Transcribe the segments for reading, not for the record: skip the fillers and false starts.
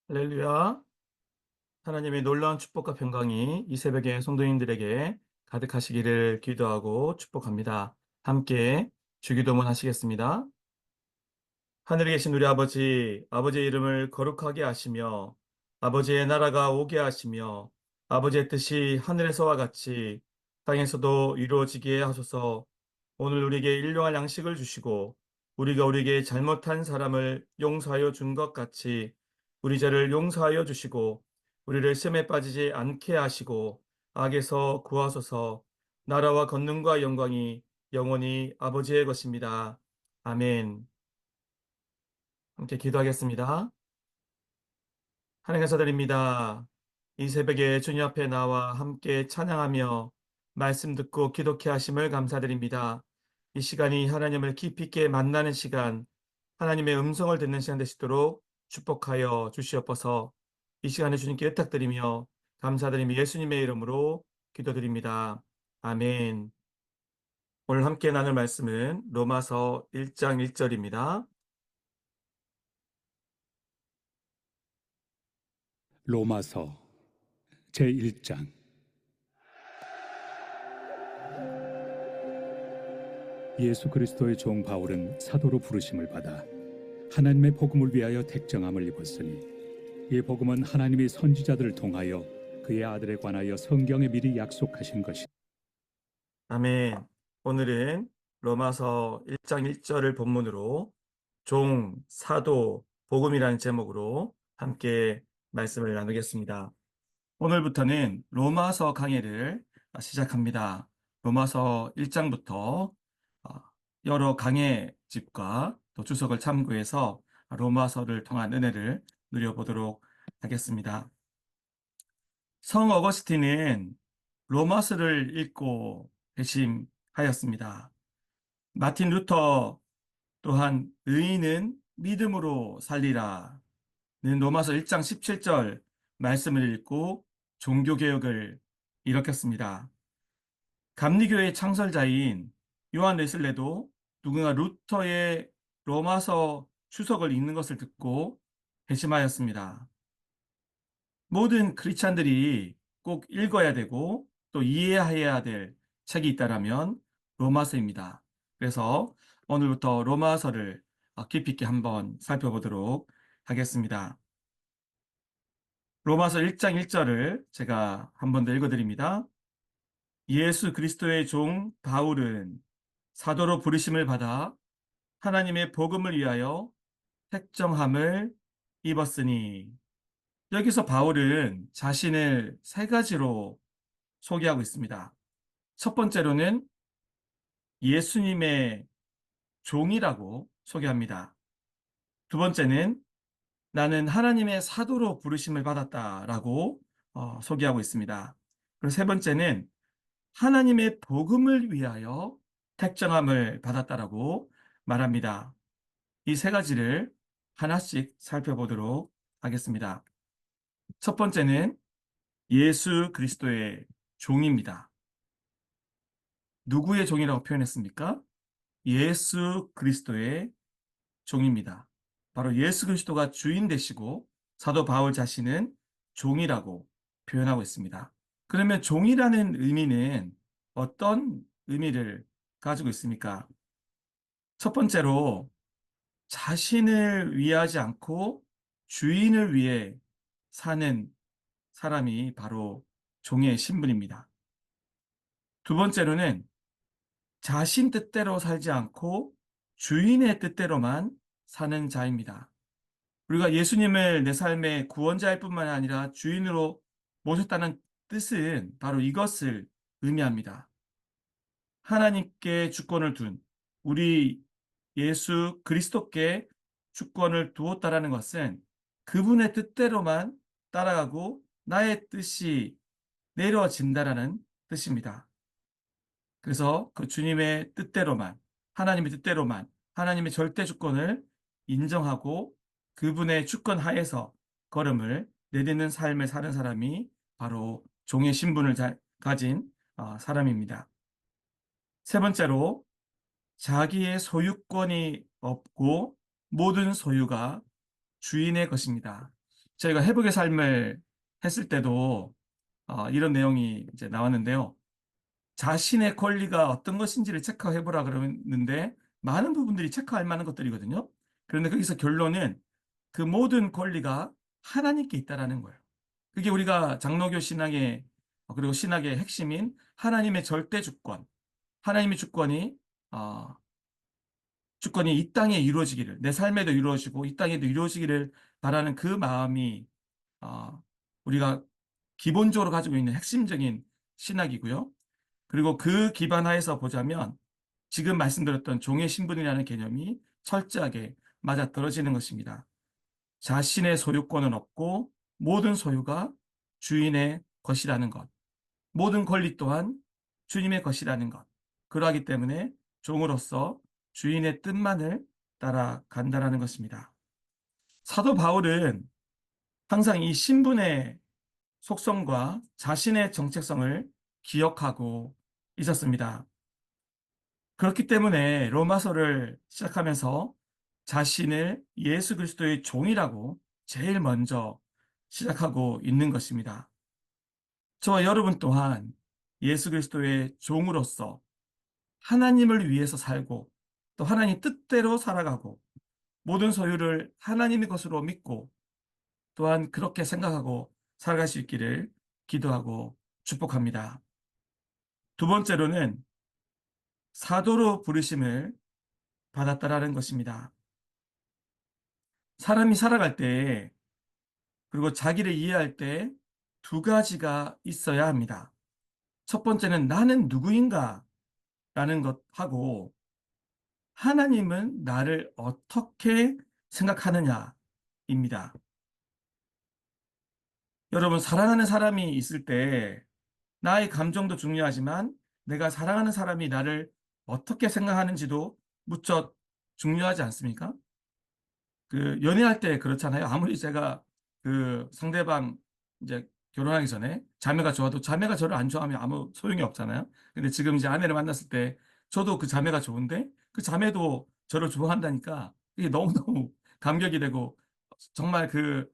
할렐루야. 하나님의 놀라운 축복과 평강이 이 새벽에 성도님들에게 가득하시기를 기도하고 축복합니다. 함께 주기도문 하시겠습니다. 하늘에 계신 우리 아버지, 아버지의 이름을 거룩하게 하시며 아버지의 나라가 오게 하시며 아버지의 뜻이 하늘에서와 같이 땅에서도 이루어지게 하소서. 오늘 우리에게 일용할 양식을 주시고 우리가 우리에게 잘못한 사람을 용서하여 준 것 같이 우리 죄를 용서하여 주시고 우리를 시험에 빠지지 않게 하시고 악에서 구하소서. 나라와 권능과 영광이 영원히 아버지의 것입니다. 아멘. 함께 기도하겠습니다. 하나님 감사드립니다. 이 새벽에 주님 앞에 나와 함께 찬양하며 말씀 듣고 기도케 하심을 감사드립니다. 이 시간이 하나님을 깊이 있게 만나는 시간, 하나님의 음성을 듣는 시간 되시도록 축복하여 주시옵소서. 이 시간에 주님께 의탁드리며 감사드리며 예수님의 이름으로 기도드립니다. 아멘. 오늘 함께 나눌 말씀은 로마서 1장 1절입니다. 로마서 제1장. 예수 그리스도의 종 바울은 사도로 부르심을 받아 하나님의 복음을 위하여 택정함을 입었으니 이 복음은 하나님이 선지자들을 통하여 그의 아들에 관하여 성경에 미리 약속하신 것이. 아멘. 오늘은 로마서 1장 1절을 본문으로 종, 사도, 복음이라는 제목으로 함께 말씀을 나누겠습니다. 오늘부터는 로마서 강해를 시작합니다. 로마서 1장부터 여러 강해집과 또 주석을 참고해서 로마서를 통한 은혜를 누려보도록 하겠습니다. 성 어거스틴은 로마서를 읽고 회심하였습니다. 마틴 루터 또한 의인은 믿음으로 살리라는 로마서 1장 17절 말씀을 읽고 종교개혁을 일으켰습니다. 감리교의 창설자인 요한 웨슬레도 누군가 루터의 로마서 추석을 읽는 것을 듣고 회심하였습니다. 모든 크리스찬들이 꼭 읽어야 되고 또 이해해야 될 책이 있다라면 로마서입니다. 그래서 오늘부터 로마서를 깊이 있게 한번 살펴보도록 하겠습니다. 로마서 1장 1절을 제가 한 번 더 읽어드립니다. 예수 그리스도의 종 바울은 사도로 부르심을 받아 하나님의 복음을 위하여 택정함을 입었으니. 여기서 바울은 자신을 세 가지로 소개하고 있습니다. 첫 번째로는 예수님의 종이라고 소개합니다. 두 번째는 나는 하나님의 사도로 부르심을 받았다라고 소개하고 있습니다. 그리고 세 번째는 하나님의 복음을 위하여 택정함을 받았다라고 말합니다. 이 세 가지를 하나씩 살펴보도록 하겠습니다. 첫 번째는 예수 그리스도의 종입니다. 누구의 종이라고 표현했습니까? 예수 그리스도의 종입니다. 바로 예수 그리스도가 주인 되시고 사도 바울 자신은 종이라고 표현하고 있습니다. 그러면 종이라는 의미는 어떤 의미를 가지고 있습니까? 첫 번째로 자신을 위하지 않고 주인을 위해 사는 사람이 바로 종의 신분입니다. 두 번째로는 자신 뜻대로 살지 않고 주인의 뜻대로만 사는 자입니다. 우리가 예수님을 내 삶의 구원자일 뿐만 아니라 주인으로 모셨다는 뜻은 바로 이것을 의미합니다. 하나님께 주권을 둔 우리 예수 그리스도께 주권을 두었다라는 것은 그분의 뜻대로만 따라가고 나의 뜻이 내려진다라는 뜻입니다. 그래서 그 주님의 뜻대로만, 하나님의 뜻대로만, 하나님의 절대 주권을 인정하고 그분의 주권 하에서 걸음을 내딛는 삶을 사는 사람이 바로 종의 신분을 가진 사람입니다. 세 번째로 자기의 소유권이 없고 모든 소유가 주인의 것입니다. 저희가 회복의 삶을 했을 때도 이런 내용이 이제 나왔는데요. 자신의 권리가 어떤 것인지를 체크해 보라 그러는데 많은 부분들이 체크할 만한 것들이거든요. 그런데 거기서 결론은 그 모든 권리가 하나님께 있다라는 거예요. 그게 우리가 장로교 신앙의 그리고 신학의 핵심인 하나님의 절대 주권, 하나님의 어, 주권이 이 땅에 이루어지기를, 내 삶에도 이루어지고 이 땅에도 이루어지기를 바라는 그 마음이 어, 우리가 기본적으로 가지고 있는 핵심적인 신학이고요. 그리고 그 기반 하에서 보자면 지금 말씀드렸던 종의 신분이라는 개념이 철저하게 맞아떨어지는 것입니다. 자신의 소유권은 없고 모든 소유가 주인의 것이라는 것. 모든 권리 또한 주님의 것이라는 것. 그러하기 때문에 종으로서 주인의 뜻만을 따라간다라는 것입니다. 사도 바울은 항상 이 신분의 속성과 자신의 정체성을 기억하고 있었습니다. 그렇기 때문에 로마서를 시작하면서 자신을 예수 그리스도의 종이라고 제일 먼저 시작하고 있는 것입니다. 저와 여러분 또한 예수 그리스도의 종으로서 하나님을 위해서 살고 또 하나님 뜻대로 살아가고 모든 소유를 하나님의 것으로 믿고 또한 그렇게 생각하고 살아갈 수 있기를 기도하고 축복합니다. 두 번째로는 사도로 부르심을 받았다라는 것입니다. 사람이 살아갈 때 그리고 자기를 이해할 때 두 가지가 있어야 합니다. 첫 번째는 나는 누구인가 라는 것하고 하나님은 나를 어떻게 생각하느냐입니다. 여러분, 사랑하는 사람이 있을 때 나의 감정도 중요하지만 내가 사랑하는 사람이 나를 어떻게 생각하는지도 무척 중요하지 않습니까? 연애할 때 그렇잖아요. 아무리 제가 상대방 이제 결혼하기 전에 자매가 좋아도 자매가 저를 안 좋아하면 아무 소용이 없잖아요. 근데 지금 이제 아내를 만났을 때 저도 그 자매가 좋은데 그 자매도 저를 좋아한다니까 이게 너무너무 감격이 되고 정말 그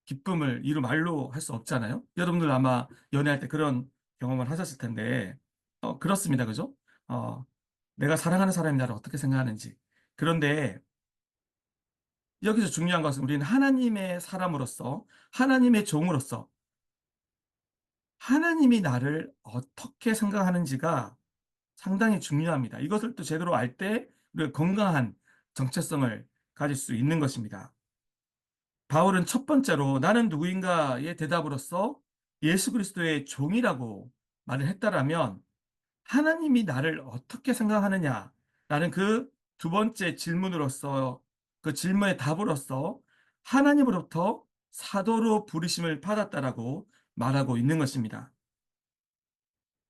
기쁨을 이루 말로 할 수 없잖아요. 여러분들 아마 연애할 때 그런 경험을 하셨을 텐데 그렇습니다. 그죠? 어, 내가 사랑하는 사람이 나를 어떻게 생각하는지. 그런데 여기서 중요한 것은 우리는 하나님의 사람으로서, 하나님의 종으로서, 하나님이 나를 어떻게 생각하는지가 상당히 중요합니다. 이것을 또 제대로 알 때 우리가 건강한 정체성을 가질 수 있는 것입니다. 바울은 첫 번째로 나는 누구인가의 대답으로서 예수 그리스도의 종이라고 말을 했다라면 하나님이 나를 어떻게 생각하느냐라는 그 두 번째 질문으로서 그 질문의 답으로서 하나님으로부터 사도로 부르심을 받았다라고 말하고 있는 것입니다.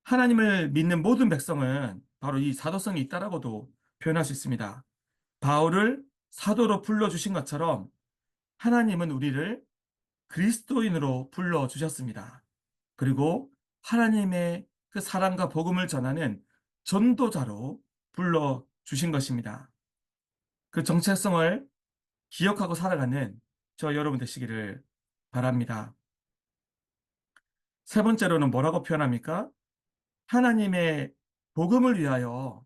하나님을 믿는 모든 백성은 바로 이 사도성이 있다라고도 표현할 수 있습니다. 바울을 사도로 불러주신 것처럼 하나님은 우리를 그리스도인으로 불러주셨습니다. 그리고 하나님의 그 사랑과 복음을 전하는 전도자로 불러주신 것입니다. 그 정체성을 기억하고 살아가는 저 여러분 되시기를 바랍니다. 세 번째로는 뭐라고 표현합니까? 하나님의 복음을 위하여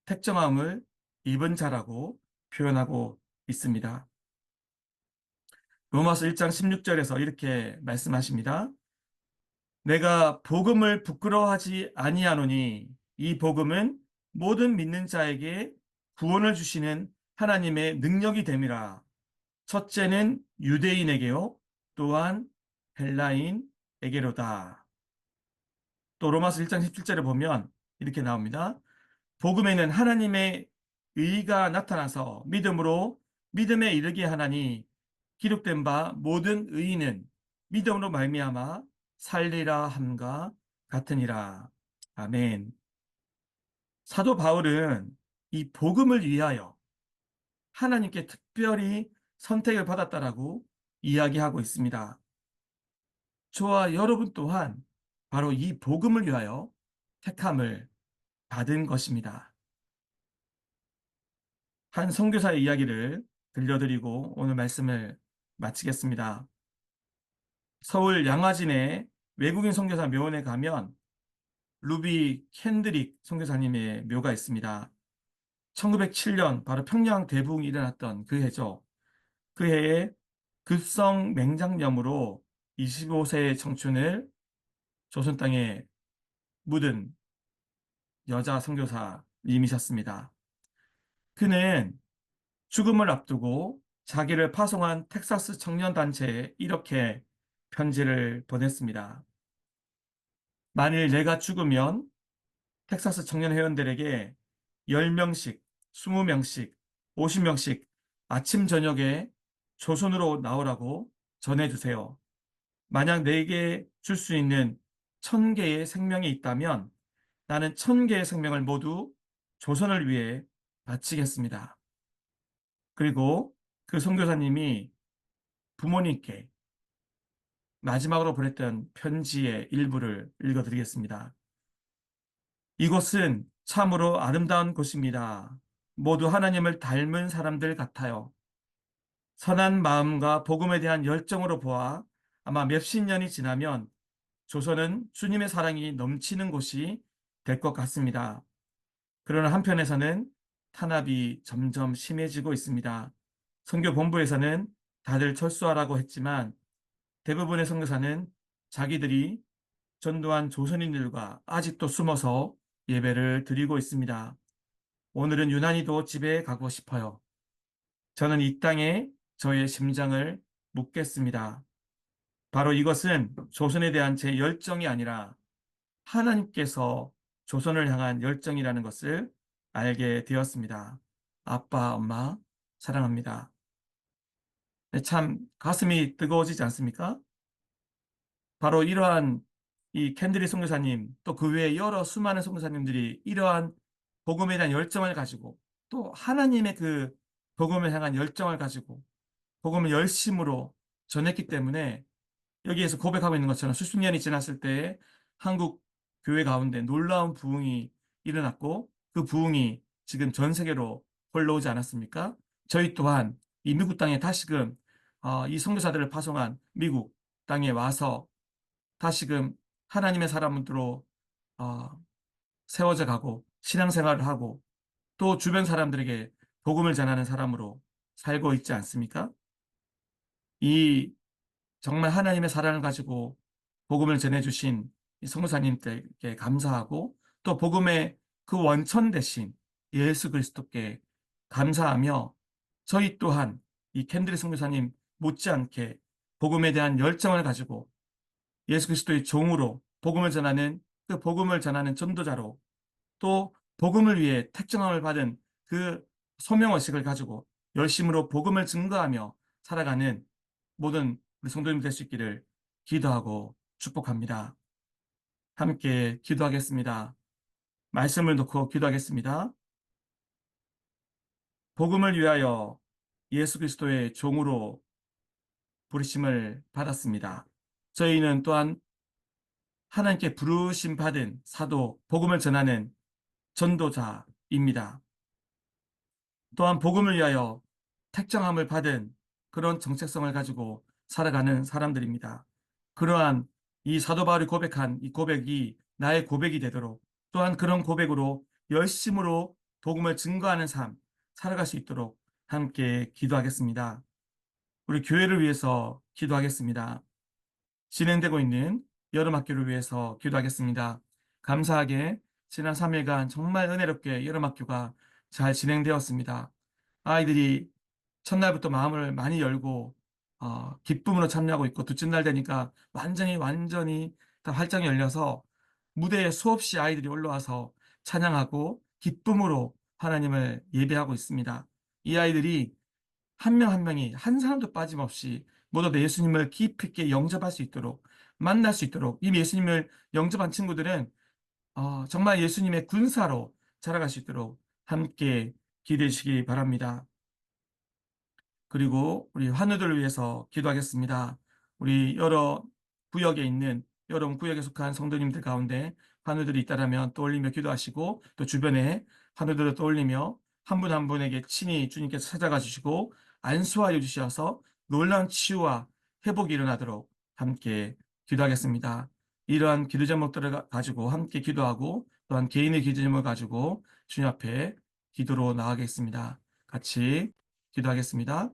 택정함을 입은 자라고 표현하고 있습니다. 로마서 1장 16절에서 이렇게 말씀하십니다. 내가 복음을 부끄러워하지 아니하노니 이 복음은 모든 믿는 자에게 구원을 주시는 하나님의 능력이 됨이라. 첫째는 유대인에게요, 또한 헬라인에게로다. 또 로마서 1장 17절에 보면 이렇게 나옵니다. 복음에는 하나님의 의가 나타나서 믿음으로 믿음에 이르게 하나니 기록된 바 모든 의인은 믿음으로 말미암아 살리라 함과 같으니라. 아멘. 사도 바울은 이 복음을 위하여 하나님께 특별히 선택을 받았다라고 이야기하고 있습니다. 저와 여러분 또한 바로 이 복음을 위하여 택함을 받은 것입니다. 한 선교사의 이야기를 들려드리고 오늘 말씀을 마치겠습니다. 서울 양화진의 외국인 선교사 묘원에 가면 루비 캔드릭 선교사님의 묘가 있습니다. 1907년 바로 평양 대붕이 일어났던 그 해죠. 그 해에 급성 맹장염으로 25세의 청춘을 조선 땅에 묻은 여자 선교사님이셨습니다. 그는 죽음을 앞두고 자기를 파송한 텍사스 청년단체에 이렇게 편지를 보냈습니다. 만일 내가 죽으면 텍사스 청년 회원들에게 10명씩, 20명씩, 50명씩 아침, 저녁에 조선으로 나오라고 전해주세요. 만약 내게 줄 수 있는 1000개의 생명이 있다면 나는 1000개의 생명을 모두 조선을 위해 바치겠습니다. 그리고 그 선교사님이 부모님께 마지막으로 보냈던 편지의 일부를 읽어드리겠습니다. 이곳은 참으로 아름다운 곳입니다. 모두 하나님을 닮은 사람들 같아요. 선한 마음과 복음에 대한 열정으로 보아 아마 몇십 년이 지나면 조선은 주님의 사랑이 넘치는 곳이 될 것 같습니다. 그러나 한편에서는 탄압이 점점 심해지고 있습니다. 선교 본부에서는 다들 철수하라고 했지만 대부분의 선교사는 자기들이 전도한 조선인들과 아직도 숨어서 예배를 드리고 있습니다. 오늘은 유난히도 집에 가고 싶어요. 저는 이 땅에 저의 심장을 묻겠습니다. 바로 이것은 조선에 대한 제 열정이 아니라 하나님께서 조선을 향한 열정이라는 것을 알게 되었습니다. 아빠, 엄마, 사랑합니다. 네, 참 가슴이 뜨거워지지 않습니까? 바로 이러한 이 캔들리 선교사님 또 그 외에 여러 수많은 선교사님들이 이러한 복음에 대한 열정을 가지고 또 하나님의 그 복음을 향한 열정을 가지고 복음을 열심으로 전했기 때문에 여기에서 고백하고 있는 것처럼 수십 년이 지났을 때 한국 교회 가운데 놀라운 부흥이 일어났고 그 부흥이 지금 전 세계로 흘러오지 않았습니까? 저희 또한 이 미국 땅에 다시금 이 선교사들을 파송한 미국 땅에 와서 다시금 하나님의 사람으로 어, 세워져 가고 신앙생활을 하고 또 주변 사람들에게 복음을 전하는 사람으로 살고 있지 않습니까? 이 정말 하나님의 사랑을 가지고 복음을 전해주신 이 선교사님들께 감사하고 또 복음의 그 원천 대신 예수 그리스도께 감사하며 저희 또한 이 캔들리 선교사님 못지않게 복음에 대한 열정을 가지고 예수 그리스도의 종으로 복음을 전하는 그 복음을 전하는 전도자로 또 복음을 위해 택정함을 받은 그 소명의식을 가지고 열심으로 복음을 증거하며 살아가는 모든 우리 성도님 될 수 있기를 기도하고 축복합니다. 함께 기도하겠습니다. 말씀을 놓고 기도하겠습니다. 복음을 위하여 예수 그리스도의 종으로 부르심을 받았습니다. 저희는 또한 하나님께 부르심 받은 사도, 복음을 전하는 전도자입니다. 또한 복음을 위하여 택정함을 받은 그런 정체성을 가지고 살아가는 사람들입니다. 그러한 이 사도 바울이 고백한 이 고백이 나의 고백이 되도록 또한 그런 고백으로 열심으로 복음을 증거하는 삶 살아갈 수 있도록 함께 기도하겠습니다. 우리 교회를 위해서 기도하겠습니다. 진행되고 있는 여름학교를 위해서 기도하겠습니다. 감사하게 지난 3일간 정말 은혜롭게 여름학교가 잘 진행되었습니다. 아이들이 첫날부터 마음을 많이 열고 기쁨으로 참여하고 있고 둘째 날 되니까 완전히 다 활짝이 열려서 무대에 수없이 아이들이 올라와서 찬양하고 기쁨으로 하나님을 예배하고 있습니다. 이 아이들이 한 명 한 명이 한 사람도 빠짐없이 모두 다 예수님을 깊이 있게 영접할 수 있도록 만날 수 있도록 이미 예수님을 영접한 친구들은 정말 예수님의 군사로 자라갈 수 있도록 함께 기대해 주시기 바랍니다. 그리고 우리 환우들을 위해서 기도하겠습니다. 우리 여러 구역에 있는 여러 구역에 속한 성도님들 가운데 환우들이 있다라면 떠올리며 기도하시고 또 주변에 환우들을 떠올리며 한 분 한 분에게 친히 주님께서 찾아가 주시고 안수하여 주셔서 놀라운 치유와 회복이 일어나도록 함께 기도하겠습니다. 이러한 기도 제목들을 가지고 함께 기도하고 또한 개인의 기도 제목을 가지고 주님 앞에 기도로 나가겠습니다. 같이 기도하겠습니다.